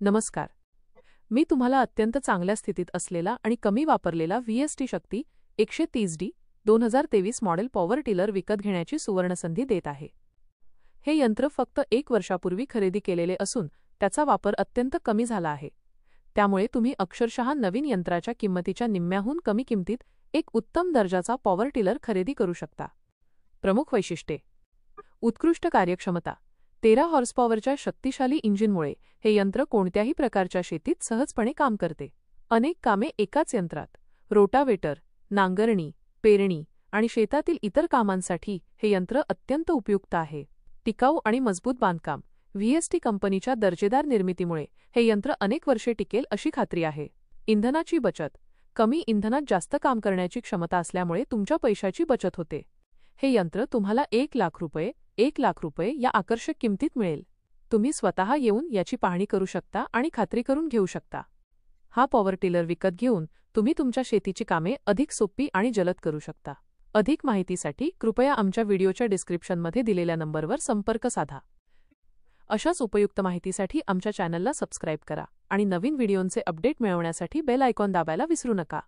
नमस्कार. मी तुम्हाला अत्यंत चांगल्या स्थितीत असलेला आणि कमी वापरलेला VST शक्ती 130D 2023 मॉडेल पॉवर टिलर विकत घेण्याची सुवर्णसंधी देत आहे. हे यंत्र फक्त 1 वर्षापूर्वी खरेदी केलेले असून त्याचा वापर अत्यंत कमी झाला आहे. त्यामुळे तुम्ही अक्षरशः नवीन यंत्राच्या किंमतीच्या निम्म्याहून कमी किमतीत एक उत्तम दर्जाचा पॉवर टिलर खरेदी करू शकता. प्रमुख वैशिष्ट्ये: उत्कृष्ट कार्यक्षमता. 13 हॉर्सपॉवरच्या शक्तिशाली इंजिनमुळे हे यंत्र कोणत्याही प्रकारच्या शेतीत सहजपणे काम करते. अनेक कामे एकाच यंत्रात. रोटावेटर, नांगरणी, पेरणी आणि शेतातील इतर कामांसाठी हे यंत्र अत्यंत उपयुक्त आहे. टिकाऊ आणि मजबूत बांधकाम. VST कंपनीच्या दर्जेदार निर्मितीमुळे हे यंत्र अनेक वर्षे टिकेल अशी खात्री आहे. इंधनाची बचत. कमी इंधनात जास्त काम करण्याची क्षमता असल्यामुळे तुमच्या पैशाची बचत होते. हे यंत्र तुम्हाला ₹1 लाख या आकर्षक किमतीत मिळेल. तुम्ही स्वतः येऊन याची पाहणी करू शकता आणि खात्री करून घेऊ शकता. हा पॉवर टिलर विकत घेऊन तुम्ही तुमच्या शेतीची कामे अधिक सोपी आणि जलद करू शकता. अधिक माहितीसाठी कृपया आमच्या व्हिडिओच्या डिस्क्रिप्शनमध्ये दिलेल्या नंबरवर संपर्क साधा. अशाच उपयुक्त माहितीसाठी आमच्या चॅनलला सबस्क्राईब करा आणि नवीन व्हिडिओंचे अपडेट मिळवण्यासाठी बेल आयकॉन दाबायला विसरू नका.